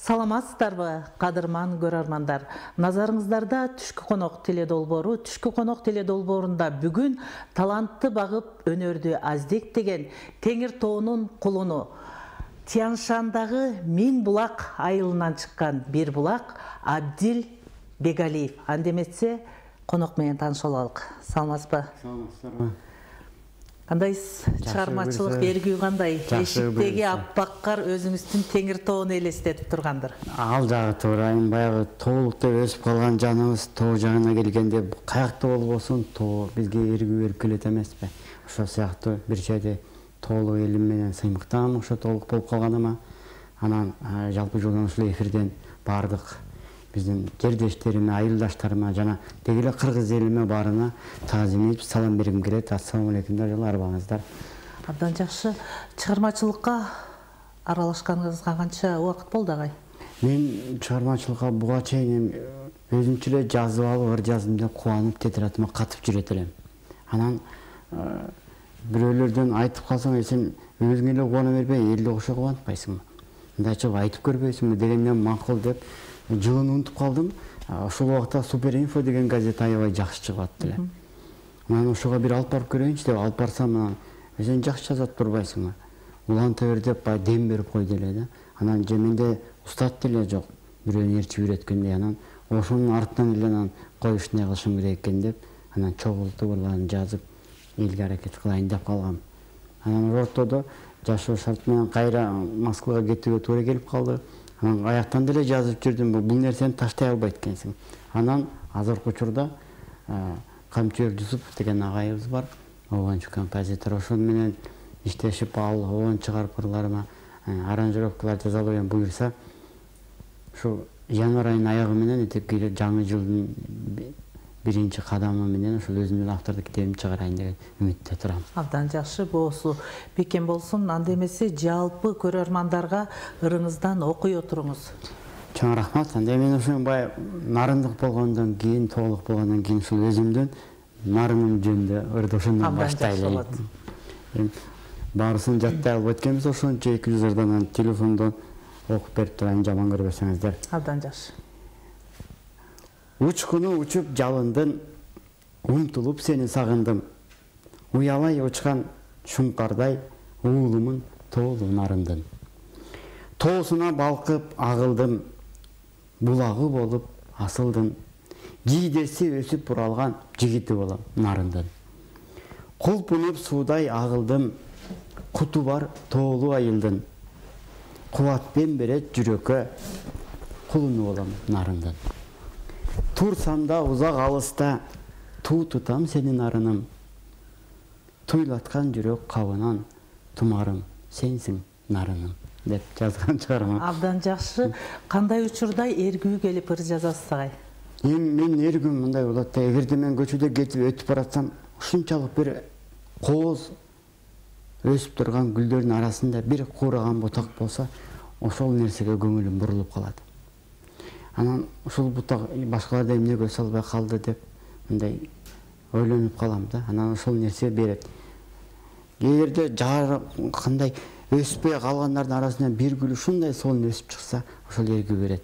Саламатсыздарбы, кадырман көрөрмандар. Назарыңыздарда Түшкү конок теледолбору. Түшкү конок теледолборунда бүгүн талантты багып өнөрдү аздектеген Теңир тоонун кулуну Тяншандагы Миң булак айылынан чыккан бир булак Абдил Бегалиев. Андемесе конок менен тааныша алалык. Саламатсызбы? Саламатсыздарбы. Кандайсыз? Чыгармачылык эргүү кандай? Эшиктеги аппаккар өзүңүздүн Теңир тоону элестетип тургандыр. Ал жагы туура, баягы тоолукта өсүп калган жаныбыз тоо жагына келгенде каякта болбосун тоо бизге эргүү берип келет эмеспи? Ошол сыяктуу бир жерде тоолук элим менен сыймыктанам, ошо тоолук болуп калганыма. Анан жалпы жолдон ушул эфирден бардык биздин жердештериме, айылдаштарыма жана деги эле кыргыз элиме баарына таазим этип салам бергим келет. Ассалам алейкумдар, жол арбаңыздар. Абдан жакшы. Чыгармачылыкка аралашканыңызга канча убакыт болду, агай? Мен чыгармачылыкка буга чейин өзүмчө эле жазып алып, ыр жаздым деп кубанып тетиратыма катып жүрөт элем. Анан бирөөлөрдөн айтып калсаң, сен өзүң эле кубана бербей, элди кошо кубантпайсыңбы? Мындайча айтып көрбөйсүңбү дегенден макул деп жылын унутуп калдым. Ошол убакта Супер Инфо деген газета аябай жакшы чыгып атты эле. Анан ошого бир алып барып көрөйүнчү деп алып барсам, сен жакшы жазат турбайсыңбы? Уланта бер деп дем берип койду эле да. Анан же менде устат деле жок, бирөөнү ээрчип үйрөткөндөй. Анан ошонун артынан эле анан кой ушундай кылышым керек экен деп, анан чогултууларын жазып, элге аракет кылайын деп калгам. Анан ортодо жашоо шарт менен кайра Москвага кетүүгө туура келип калды. Анан аяктан деле жазып жүрдүм, бул нерсени таштай албайт экенсиң. Анан азыркы учурда Камчы Юсупов деген агайыбыз бар, обончу композитор. Ошол менен иштешип, ал обон чыгарып ырларыма аранжировкалар жаза албайм буюрса, ушу январь айынын аягы менен жаңы жылдын биринчи кадамы менен ошол өзүмдүн автордук китебимди чыгарайын деген үмүттө турам. Абдан жакшы, боосу бекем болсун. Анда эмесе жалпы көрөрмандарга ырыңыздан окуй отуруңуз. Чоң рахмат. Анда мен ошо бай нарындык болгондон кийин, тоолук болгондон кийин ушул өзүмдүн нарыным жөнүндө ырды ошондон баштайлы. Баарысын жаттай алып өткөнбүз, ошончо 200 ырдан телефондон окуп берип турайын, жаман көрбөсөңүздөр. Абдан жакшы. Учкуну учуп жалындын, умтулуп сени сагындым. Уялай учкан шуңкардай, уулумун тоолу нарындын. Тоосуна балкып агылдым, булагы болуп асылдын. Жийдеси өсүп буралган жигити болом нарындын. Кулпунуп суудай агылдым, куту бар тоолу айылдын. Кубатпен берет жүрөккө, кулуну болом нарындын. Турсам да узак алыста, туу тутам сени нарыным. Туйлаткан жүрөк кабынан, тумарым сенсиң нарыным деп жазган чыгарма. Абдан жакшы. Кандай учурда эргүү келип ыр жазасыз, агай? Мен эргүүм мындай болот да, эгерде мен көчөдө кетип өтүп баратсам, ушунчалык бир кооз өсүп турган гүлдөрдүн арасында бир куураган бутак болсо, ошол нерсеге көңүлүм бурулуп калат. Анан ушул бутак башкаларда эмне көз албай калды деп мындай ойлонуп калам да. Анан ошол нерсе берет. Эгерде кандай өспөй калгандардын арасынан бир гүл ушундай сонун өсүп чыкса, ошол эргүү берет.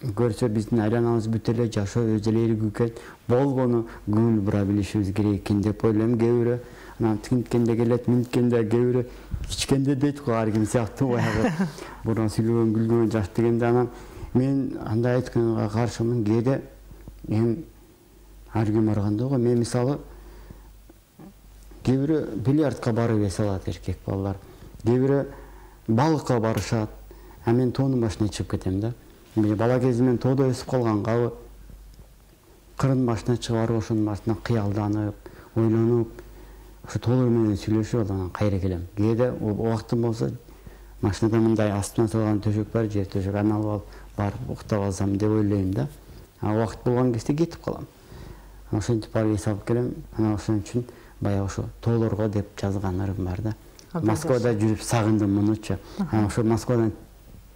Көрсө биздин айланабыз бүт эле жашоо өзү эле эргүү экен, болгону көңүл бура билишибиз керек экен деп ойлойм. Кээ бирөө анан тинткенде келет, минткенде, кээ бирөө ичкенде дейт го, ар ким сыяктуу баягы бурун сүйлөгөн күлгөн жаш дегенде. Анан мен андай айтканга каршымын. Кээде ар ким барганда го, мен мисалы кээ бирөө бильярдка барып эс алат эркек балалар, кээ бирөө балыкка барышат, а мен тоонун башына чыгып кетем да. Бала кезимден тоодо өсүп калгангабы, кырдын башына чыгып барып ошонун башына кыялданып, ойлонуп, ошо тоолор менен сүйлөшүп анан кайра келем. Кээде убактым болсо, машинада мындай астына салган төшөк бар, жер төшөк, аны алып алып барып уктап алсам деп ойлойм да. Убакыт болгон кезде кетип калам. Ошентип барып эс алып келем. Анан ошон үчүн баягы ошо тоолорго деп жазган ырым бар да. Москвада жүрүп сагындым мунучу. Анан ошо Москвадан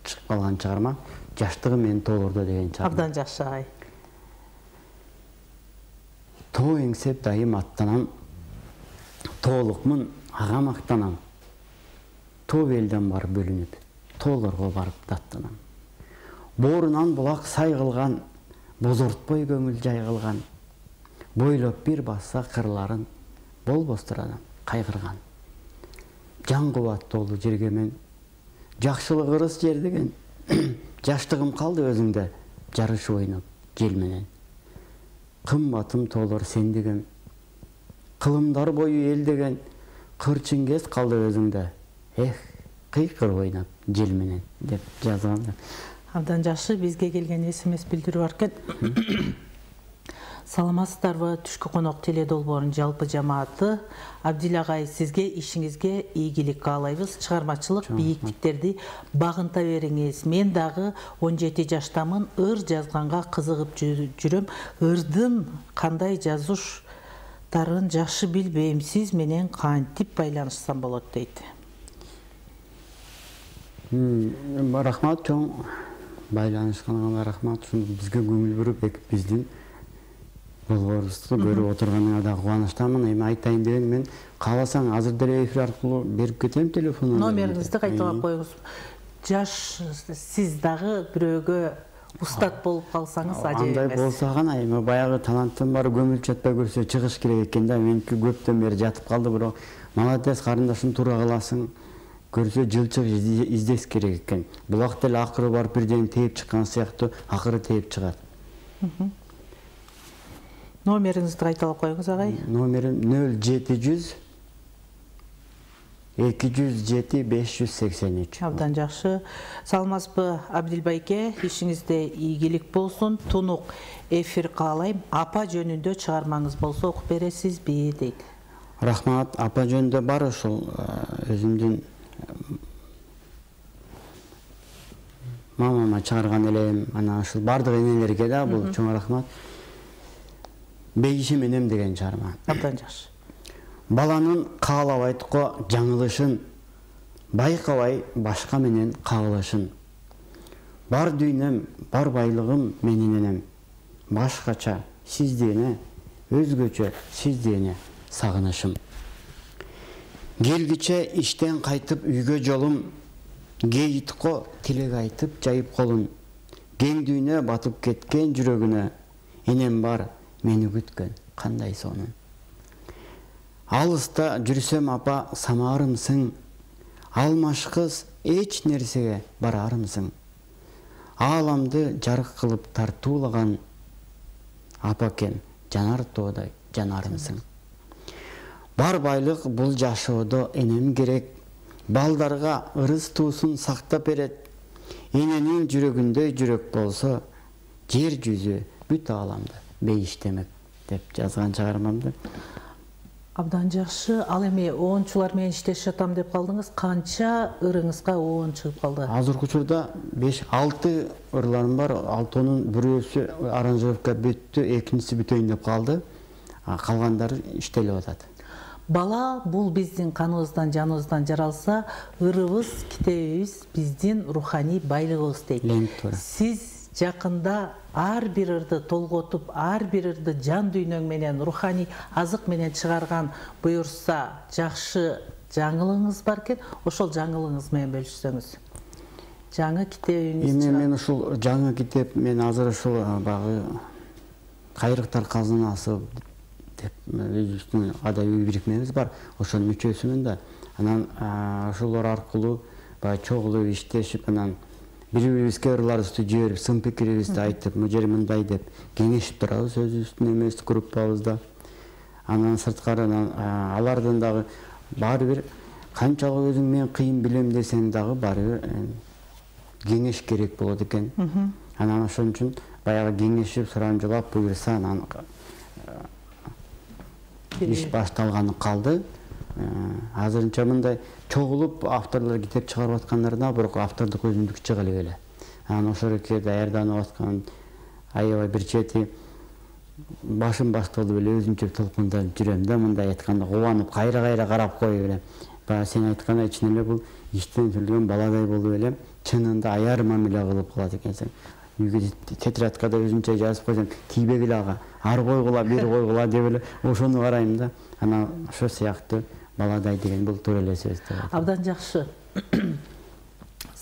чыгып калган чыгарма Жаштыгым менин тоолордо деген чыгарма. Абдан жакшы, агай. Тоо эңсеп дайым аттанам, тоолукмун ага мактанам. Тоо элден барып бөлүнүп, тоолорго барып даттанам. Борунан булак сай кылган, бозортпой көңүл жай кылган. Бойлоп бир басса кырларын, болбостур адам кайгырган. Жан кубат толду жерге мен, жакшылык ырыс жер деген. Жаштыгым калды өзүңдө, жарыш ойноп жел менен. Кымбатым толор сен деген, кылымдар бою эл деген, кырчыңгез калды өзүңдө. Эх, кыйкыр ойнап жел менен деп жазган. Абдан жакшы, бизге келген СМС билдирүү бар экен. Саламатсыздарбы, түшкү конок теле долбоорунун жалпы жамааты. Абдил агай, сизге ишиңизге ийгилик каалайбыз. Чыгармачылык бийиктиктерди багынта бериңиз. Мен дагы 17 жаштамын, ыр жазганга кызыгып жүрөм. Ырдын кандай жазуштарын жакшы билбейм. Сиз менен кантип байланышсам болот дейт. Рахмат, чоң байланышканыңа рахмат. Бизге көңүл буруп, биздин долбоорубузду көрүп отурганыңа да кубанычтамын. Эми айтайын деген мен кааласаң азыр деле эфир аркылуу берип кетем телефонун. Номериңизди кайталап коюңуз. Жаш сиз дагы бирөөгө устат болуп калсаңыз ажайып эмес. Андай болсо гана, эми баягы таланттын баары көмүл чатпай көрсө чыгыш керек экен да. Меники көптөн бери жатып калды, бирок молодец карындашым, туура кыласың. Көрсө жылчык издес керек экен. Булак деле акыры барып бирден тээп чыккан сыяктуу, акыры тээп чыгат. Номериңизди кайталап коюңуз агай. Номерим 0700 207 583. Абдан жакшы. Саламатсызбы, Абдил байке, ишиңизде ийгилик болсун. Тунук эфир каалайм. Апа жөнүндө чыгармаңыз болсо окуп бересизби дейт. Рахмат, апа жөнүндө бар ушул өзүмдүн мамама чыгарган элем, анан ушул бардык энелерге да бул чоң рахмат. Бейиши менем деген чыгарма. Абдан жакшы. Баланын каалабайткы жаңылышын, байкабай башка менен кагылышын. Бар дүйнөм, бар байлыгым менин энем. Башкача сиздене, өзгөчө сиздене сагынышым. Келгиче иштен кайтып үйгө жолум, гейтко тилек айтып жайып колун. Кең дүйнө батып кеткен жүрөгүнө, энем бар мени күткөн кандай сонун. Алыста жүрсөм апа самарымсың, алмашкыз эч нерсеге барарымсың. Ааламды жарык кылып тартуулаган апакем жанар тоодай жанарымсың. Бар байлык бул жашоодо энем керек, балдарга ырыс туусун сактап берет. Эненин жүрөгүндөй жүрөк болсо, жер жүзү бүт ааламды бейиштемек деп жазган чыгармамды. Абдан жакшы. Ал эми оончулар менен иштешип жатам деп калдыңыз. Канча ырыңызга оон чыгып калды? Азыркы учурда 5-6 ырларым бар. 6-нун бирөөсү аранжировка бүттү, экинчиси бүтөйүн деп калды. Калгандары иштелип атат. Бала бул биздин каныбыздан, жаныбыздан жаралса, ырыбыз, китебибиз биздин руханий байлыгыбыз дейт. Сиз жакында ар бир ырды толготуп, ар бир ырды жан дүйнөң менен, руханий азык менен чыгарган буюрса, жакшы жаңылыгыңыз бар экен. Ошол жаңылыгыңыз менен бөлүшсөңүз. Жаңы китебиңиз. Мен ушул жаңы китеп, мен азыр ушул багы кайрыктар казынасы деп өзүбүздүн адабий бирикмебиз бар. Ошонун мүчөсүмүн да. Анан ошолор аркылуу баягы чогулуп иштешип, анан бири-бирибизге ырларыбызды жиберип, сын пикирибизди айтып, мыжер мындай деп кеңешип турабыз өзүбүздүн эмес группабызда. Анан сырткары алардын дагы баары бир канчалык өзүң мен кыйын билем десең дагы баары бир кеңеш керек болот экен. Анан ошон үчүн баягы кеңешип, сурамжылап буюрса, анан иш башталганы калды. Азырынча мындай чогулуп авторлор китеп чыгарып аткандарына бирок автордук өзүмдүк чыга эле. Анан ошоруке даярданып аткан аябай бир чети башым башталды эле, өзүмчө толкунданып жүрөм да, мындай айтканда кубанып кайра карап коюп элем. Баягы сен айткандай чын эле бул иштен келген баладай болуп эле чынында аяр мамиле кылып калат экенсиң. Үйгө тетрадкада өзүмчө жазып койсом, тийбегиле ага, ар койгула, бир койгула деп эле ошону карайм да. Анан ошо сыяктуу баладай деген бул туура эле сөз деп. Абдан жакшы.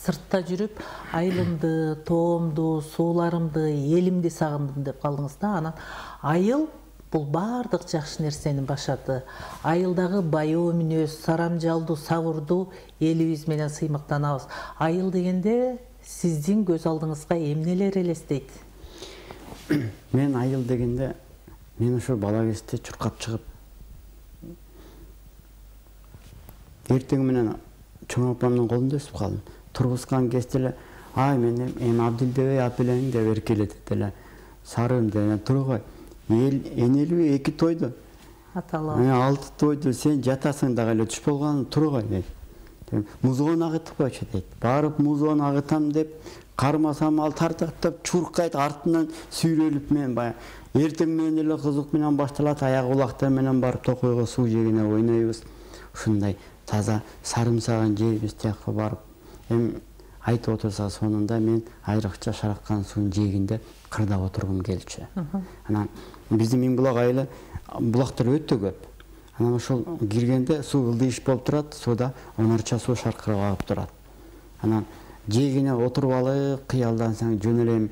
сыртта жүрүп айылымды, тоомду, сууларымды, элимди сагындым деп калдыңыз да. Анан айыл бул бардык жакшы нерсенин башаты. Айылдагы байоо мүнөз, сарамжалдуу, сабырдуу элибиз менен сыймыктанабыз. Айыл дегенде сиздин көз алдыңызга эмнелер элестейт? Мен айыл дегенде мен ошо бала кезде чуркап чыгып эртең менен чоң апамдын колунда өсүп калдым. Тургузган кезде эле ай мен эми Абдилдебей апелең деп эркелетет эле. Сарым деп тургай. Эл энелүү 2 тойду. Аталуу. 6 тойду сен жатасың дагы эле түш болгон тургай дейт. Музгон агытып койчу дейт. Барып музгон агытам деп кармасам ал тартактап чуркайт артынан сүйрөлүп мен баягы эртең менен эле кызык менен башталат, аяк улактар менен барып токойго суу жегине ойнойбуз. Ушундай таза сарымсаган жерибиз тияка барып эми айтып отурса сонунда мен айрыкча Шараккан суунун жээгинде кырдап отургум келчү. Анан биздин Миңбулак айылы булактар өтө көп. Анан ошол киргенде суу ылдыйыш болуп турат, сууда онарча суу шаркырап агып турат. Анан жээгине отуруп алып кыялдансаң жөн эле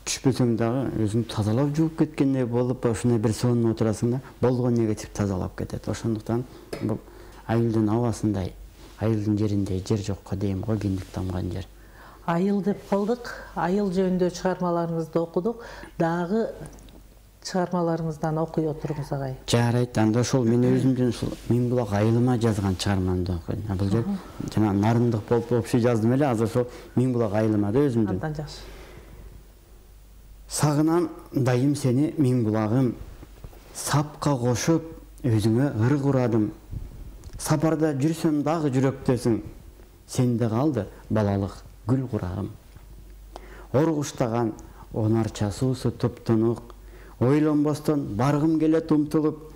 түшпөсөң дагы өзүң тазалап жууп кеткендей болуп ошондой бир сонун отурасың да болгон негатив тазалап кетет. Ошондуктан бул айылдын абасындай, айылдын жериндей жер жокко дейм го, кендик тамган жер. Айыл деп калдык, айыл жөнүндө чыгармаларыңызды окудук, дагы чыгармаларыңыздан окуй отуруңуз агай. Жарайт, анда ошол мен өзүмдүн ушул Миңбулак айылыма жазган чыгармамды окуйм. Бул жер жана нарындык болуп общий жаздым эле, азыр ошол Миңбулак айылыма да өзүмдүн. Андан жакшы. Сагынам дайым сени Миңбулагым, сапка кошуп өзүңө ырык урадым. Сапарда жүрсөм дагы жүрөктөсүң, сенде калды балалык гүл курагым. Оргуштаган онарча суусу туптунук, ойлонбостон баргым келет умтулуп,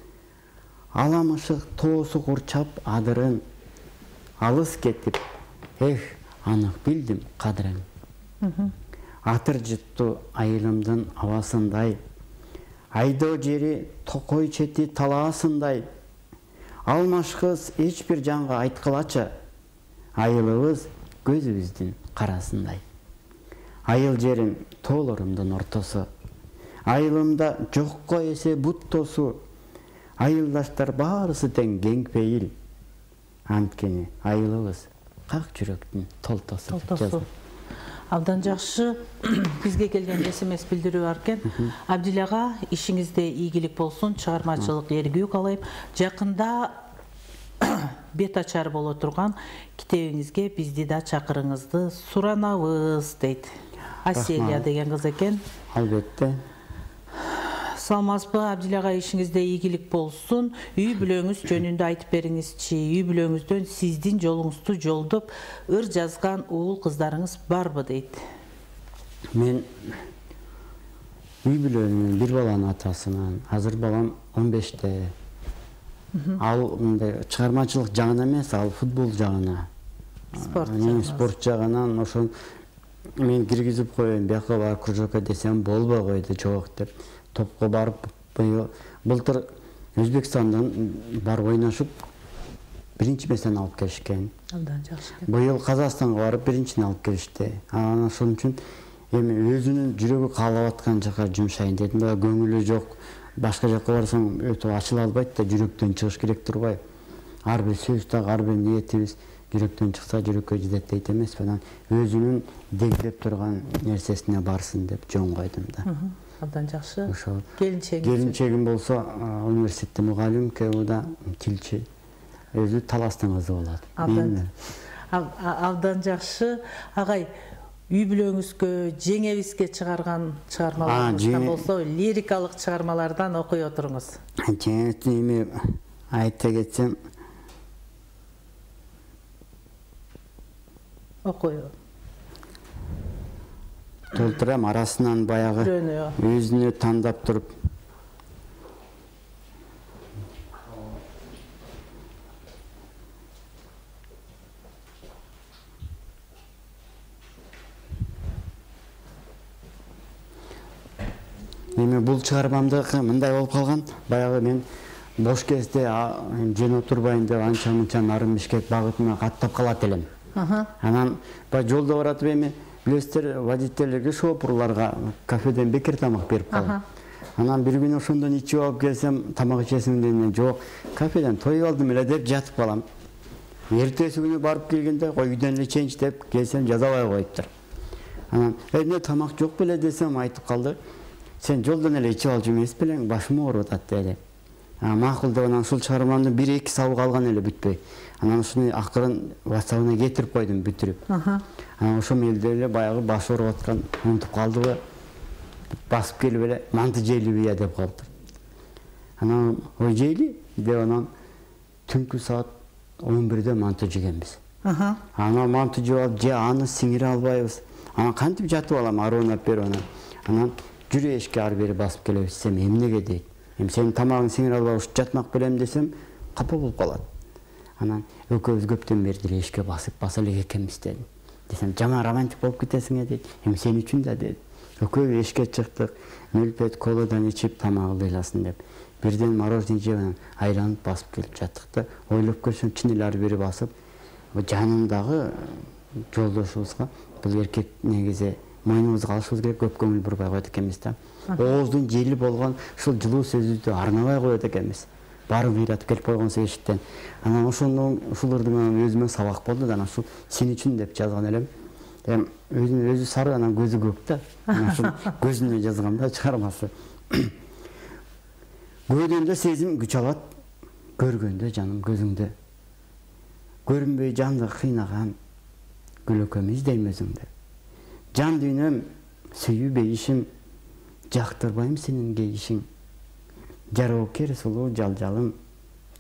аламышык тоосу курчап адырың, алыс кетип, анык билдим кадырың. Атыр жытту айылымдын абасындай, айдоо жери токой чети талаасындай, алмаш кыз эч бир жанга айткылачы, айылыбыз көзүбүздүн карасындай. Айыл жерим тоолорумдун ортосу, айылымда жокко эсе бут тосу, айылдаштар баарысы тең кең пейил, анткени айылыбыз как жүрөктүн толтосу. Абдан жакшы, бизге келген SMS билдирүү бар экен. Абдил ага, ишиңизде ийгилик болсун, чыгармачылык эргүү каалайм. Жакында бет ачар боло турган китебиңизге бизди да чакырыңызды суранабыз дейт. Аселия деген кыз экен. Албетте. Саламатсызбы, Абдил ага, ишиңизде ийгилик болсун. Үй бүлөңүз жөнүндө айтып бериңизчи. Үй бүлөңүздөн сиздин жолуңузду жолдоп ыр жазган уул кыздарыңыз барбы дейт. Мен үй бүлөмүн бир баланын атасымын. Азыр балам 15-те. Ал мындай чыгармачылык жагынан эмес, ал футбол жагына. Спорт жагынан ошон мен киргизип коеюн, бияка бар кружокко десем болбой койду, жок деп. Топко барып, былтыр Өзбекстандан барып ойношуп биринчи месени алып келишкен. Абдан жакшы. Быйыл Казакстанга барып биринчини алып келишти. Анан ошон үчүн эми өзүнүн жүрөгү каалап аткан жака жумшайын дедим да, көңүлү жок. Башка жака барсаң өтө ачыла албайт да, жүрөктөн чыгыш керек турбай. Ар бир сөз так, ар бир ниетибиз жүрөктөн чыкса жүрөккө жетет дейт эмеспи. Анан өзүнүн дегдеп турган нерсесине барсын деп жөн койдум да. Абдан жакшы. Ошол Келинчегим болсо университетте мугалим, КУда тилчи. Өзү Таластын кызы болот. Абдан жакшы. Агай, үй бүлөңүзгө, жеңебизге чыгарган чыгармаларыңыздан болсо, лирикалык чыгармалардан окуй отуруңуз. Жеңебизди эми айта кетсем, окуй. Толтурам арасынан баягы өзүнө тандап туруп. Эми бул чыгармамда мындай болуп калган, баягы мен бош кезде жөн отурбайын деп анча-мынча Нарын Бишкек багытына каттап калат элем. Анан баягы жолдо баратып эми билесиздер, водительдерге, шоферлорго кафеден бекер тамак берип калам. Анан бир күнү ошондон ичип алып келсем, тамак ичесиң дегенде, жок, кафеден той алдым эле деп жатып калам. Эртеси күнү барып келгенде, кой үйдөн эле ичейинчи деп келсем, жазабай коюптур. Анан эмне тамак жок беле десем, айтып калды. Сен жолдон эле ичип алчу эмес белең, башым ооруп атат деди. Макул деп анан ушул чыгармамды 1-2 сабак алган эле бүтпөй. Анан ушуну акырын WhatsApp-на кетирип койдум бүтүрүп. Анан ошол мезгилде эле баягы баш ооруп аткан унутуп калдыбы, басып келип эле манты жейлиби деп калды. Анан ой жейли деп анан түнкү саат 11-де манты жегенбиз. Анан манты жеп алып, же аны сиңире албайбыз. Анан кантип жатып алам, арыунап берип анан жүрө эшикке ары бери басып келебиз десем, эмнеге дейт. Сенин тамагың сиңире албай ушуп жатмак белем десем, капа болуп калат. Анан экөөбүз көптөн бери деле эшикке баса элек экенбиз дедим. Десем, жаман романтик болуп кетесиң дейт. Сен үчүн да дейт. Экөө эшикке чыктык, нөлпөт коладан ичип тамагы ыйласын деп. Бирден мороженое жеп анан айланып басып келип жаттык да, ойлоп көрсөм чын эле ары бери басып, жанымдагы жолдошубузга бул эркек негизи мойнубузга алышыбыз керек, көп көңүл бурбай коет экенбиз да. Ооздун жели болгон ушул жылуу сөздү арнабай коет экенбиз. Барын ыйратып келип койгонсу эшиктен. Анан ушулардын өзүмө сабак болду да, анан ушул сен үчүн деп жазган элем. Өзү сары, анан көзү көк да. Ушул көзүнө жазгам да чыгармасы. Көргөндө сезим күч алат, көргөндө жаным көзүңдө. Көрүнбөй жанды кыйнаган күлөкөм издейм өзүңдү. Жан дүйнөм, сүйүбөй ишим, жактырбайм сенин кейишиң. Жароокер сулуу жалжалым,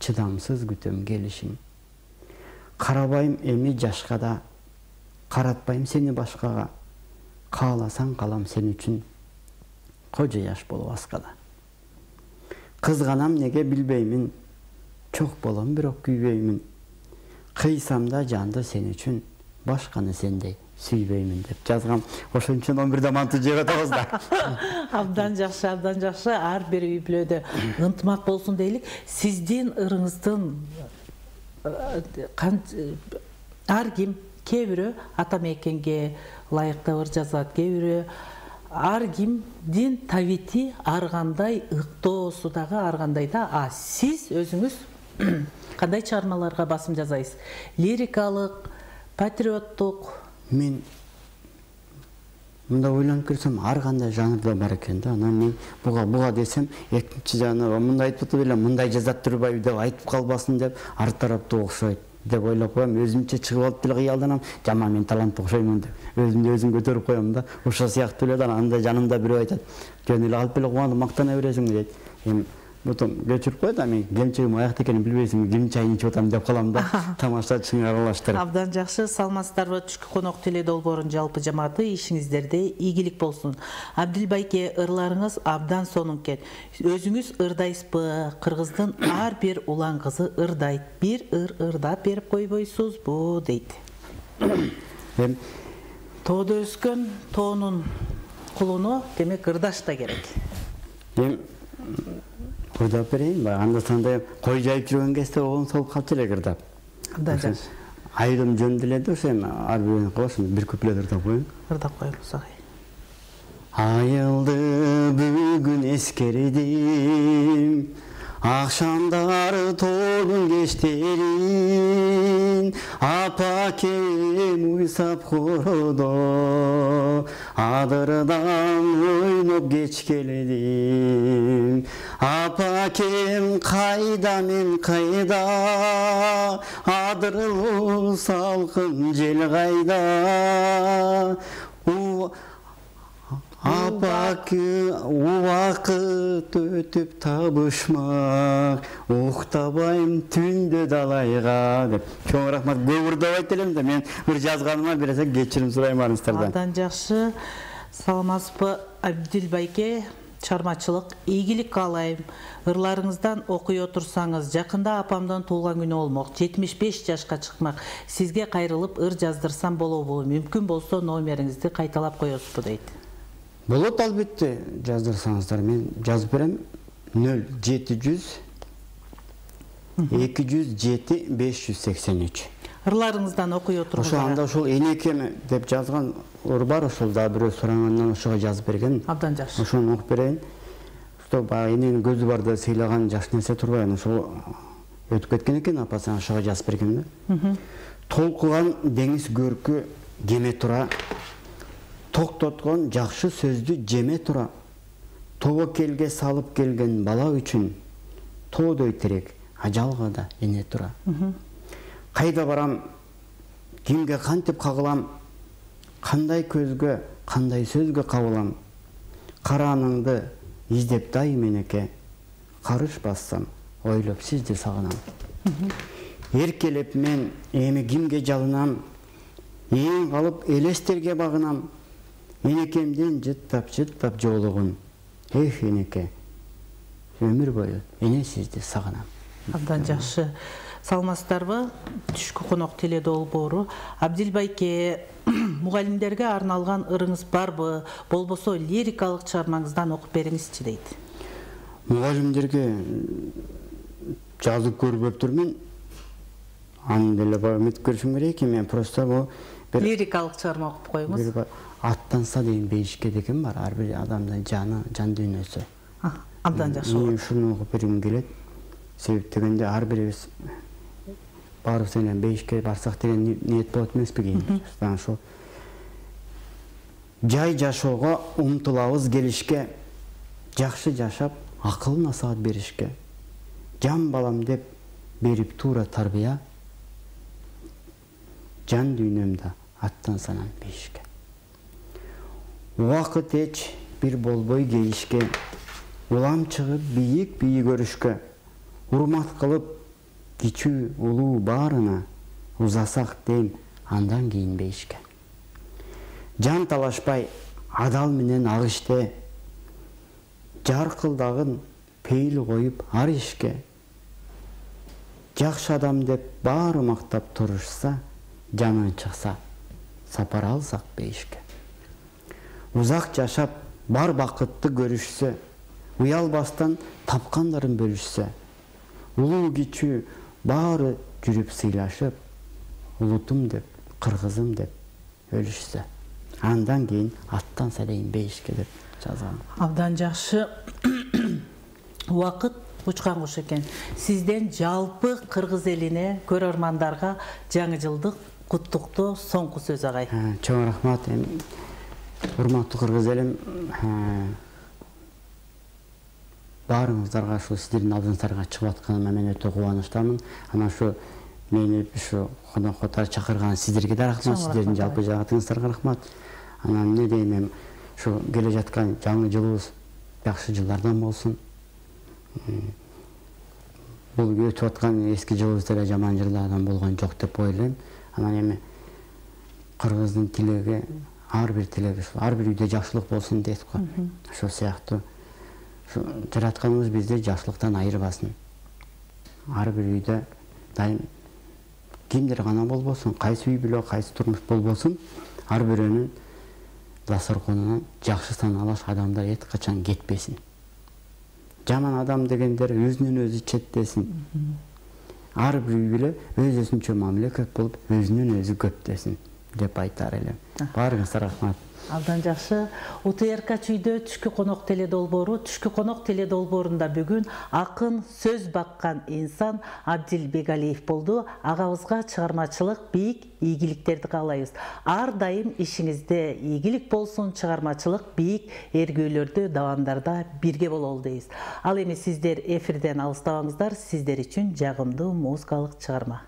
чыдамсыз күтөм келишиң. Карабайм эми жашка да, каратпайм сени башкага. Кааласаң калам сен үчүн, кожо жаш болуп аскада. Кызганам неге билбеймин, чок болом бирок күйбөймүн. Кыйсам да жанды сен үчүн, башканы сендей сүйбөймүн деп жазгам. Ошон үчүн 11-де манты жеп атабыз да. Абдан жакшы, абдан жакшы. Ар бир үй бүлөдө ынтымак болсун дейлик. Сиздин ырыңыздын ар ким, кээ бирөө ата мекенге ылайыктуу ыр жазат, кээ бирөө ар кимдин табити ар кандай, ыктоосу дагы ар кандай да. Сиз өзүңүз кандай чыгармаларга басым жасайсыз? Лирикалык, патриоттук? Мен мында ойланып көрсөм, ар кандай жанрда бар экен да. Анан мен буга десем, экинчи жанр мындай айтып атып эле, мындай жазат турбайбы деп айтып калбасын деп, ар тараптуу окшойт деп ойлоп коем. Өзүмчө чыгып алып деле кыялданам, жаман мен талантты окшоймун деп. Өзүмдү өзүм көтөрүп коем да. Ошол сыяктуу эле да, анда жанымда бирөө айтат, жөн эле алып эле кубанып мактана бересиң дейт. Бутум көчүрүп коет, мен келинчегим аякта экенин билбейсиң, ким чайын ичип атам деп калам да. Тамашачыны аралаштырып. Абдан жакшы. Саламатсыздарбы? Түшкү конок теледолбоорунун жалпы жамааты, ишиңиздерде ийгилик болсун. Абдилбайке, ырларыңыз абдан сонун экен. Өзүңүз ырдайсызбы? Кыргыздын ар бир улан кызы ырдайт. Бир ырдап берип койбойсузбу дейт. Тоодо өскөн тоонун кулуну демек ырдаш да керек. Ырдап берейин, анда-санда кой жайып жүргөн кезде оң солуп калчу эле ырдап. Абдан жакшы. Айрым жөн деле да, ар бирин коесуң, бир куплет ырдап коеюн. Ырдап коебуз агай. Айылды бүгүн эскердим, акшамдары тоонун кечтерин, апакем уйсап кородо, адырдан ойноп кеч келедим. Апакем кайда мен кайда, адырылуу салкын жел кайда. Апаки убакыт өтүп табышмак, уктабайм түндө далайга деп. Чоң рахмат. Көп ырдабайт элем да, мен ыр жазганыма берсе кечирим сурайм арыңыздардан. Абдан жакшы. Саламатсызбы Абдилбайке? Чармачылык ийгилик каалайм. Ырларыңыздан окуй отурсаңыз, жакында апамдын туулган күнү болмок, 75 жашка чыкмак. Сизге кайрылып ыр жаздырсам болобу? Мүмкүн болсо номериңизди кайталап коесузбу дейт. Болот, албетте, жаздырсаңыздар. Мен жазып берем. 0700 207 583. Ырларыңыздан окуй отургуз. Ошо анда ошол энекем деп жазган ыр бар, ошол да бирөө сурагандан ошого жазып берген. Абдан жакшы. Ошону окуп берейин. Ошо баягы эненин көзү бар да сыйлаган жакшы нерсе турбайбы? Ошол өтүп кеткен экен, апасы ошого жазып берген да. Толкуган деңиз көркү кеме тура, токтоткон жакшы сөздү жеме тура. Тобокелге салып келген бала үчүн тоодой терек ажалга да эне тура. Кайда барам, кимге кантип кагылам, кандай көзгө, кандай сөзгө кабылам. Караныңды издеп дайым энеке, карыш бассам, ойлоп сизди сагынам. Эркелеп мен эми кимге жалынам, эң калып элестерге багынам. Энекемден жыттап жоолугун. Эх, энеке, өмүр бою эне сизди сагынам. Абдан жакшы. Салмастарбы? Түшкү конок теле долбоору. Абдил байке, мугалимдерге арналган ырыңыз барбы? Болбосо лирикалык чыгармаңыздан окуп бериңизчи дейт. Мугалимдерге жазып көрбөптүрмүн. Аны деле үмүт көрүшүм керек. Мен просто бу лирикалык чыгарма окуп коюңуз. Аттанса деген бейишке деген бар. Ар бир адамдын жан дүйнөсү. Абдан жакшы. Мен ушуну окуп бергим келет. Себеп дегенде ар бирибиз барып менен бейишке барсак деген ниет болот эмеспи кийин. Ошо жай жашоого умтулабыз келишке, жакшы жашап акыл насаат беришке. Жан балам деп берип туура тарбия, жан дүйнөмдө аттансанам бейишке. Убакыт эч бир болбой кейишке, улам чыгып бийик көрүшкө, урмат кылып кичүү улуу баарына, узасак дейм андан кийин бейишке. Жан талашпай адал менен ак иште, жаркылдагын пейил коюп ар ишке. Жакшы адам деп баары мактап турушса, жанын чыкса, сапар алсак бейишке. Узак жашап бар бакытты көрүшсө, уялбастан тапкандарын бөлүшсө, улуу кичүү баары жүрүп сыйлашып, улутум деп, кыргызым деп өлүшсө, андан кийин аттанса дейин бейишке деп жазган. Абдан жакшы. Убакыт учкан куш экен. Сизден жалпы кыргыз элине, көрөрмандарга жаңы жылдык куттуктоо соңку сөз агай. Чоң рахмат. Урматтуу кыргыз элим, баарыңыздарга ушу сиздердин алдыңыздарга чыгып атканыма мен өтө кубанычтамын. Анан ушу мени ушу конокко чакырган сиздерге да рахмат, сиздердин жалпы жагатыңыздарга рахмат. Анан эмне дейм, ушу келе жаткан жаңы жылыбыз жакшы жылдардан болсун. Бул өтүп аткан эски жылыбыз деле жаман жылдардан болгон жок деп ойлойм. Анан эми кыргыздын тилеги ар бир тилеги, ар бир үйдө жакшылык болсун дейт го. Ошол сыяктуу жаратканыбыз бизди жакшылыктан айырбасын. Ар бир үйдө дайым кимдир гана болбосун, кайсы үй бүлө, кайсы турмуш болбосун, ар бирөөнүн дасторконунан жакшы саналаш адамдар эч качан кетпесин. Жаман адам дегендер өзүнөн өзү четтесин. Ар бир үй бүлө өз-өзүнчө мамиле көп болуп, өзүнөн өзү көптесин деп айтар элем. Баарыңызга рахмат. Абдан жакшы. УТРК чүйдө түшкү конок теле долбоору. Түшкү конок теле долбоорунда бүгүн акын, сөз баккан инсан Абдил Бегалиев болду. Агабызга чыгармачылык, бийик ийгиликтерди каалайбыз. Ар дайым ишиңизде ийгилик болсун, чыгармачылык, бийик эргөөлөрдө, давамдарда бирге бололу дейбиз. Ал эми сиздер эфирден алыстабаңыздар. Сиздер үчүн жагымдуу музыкалык чыгарма.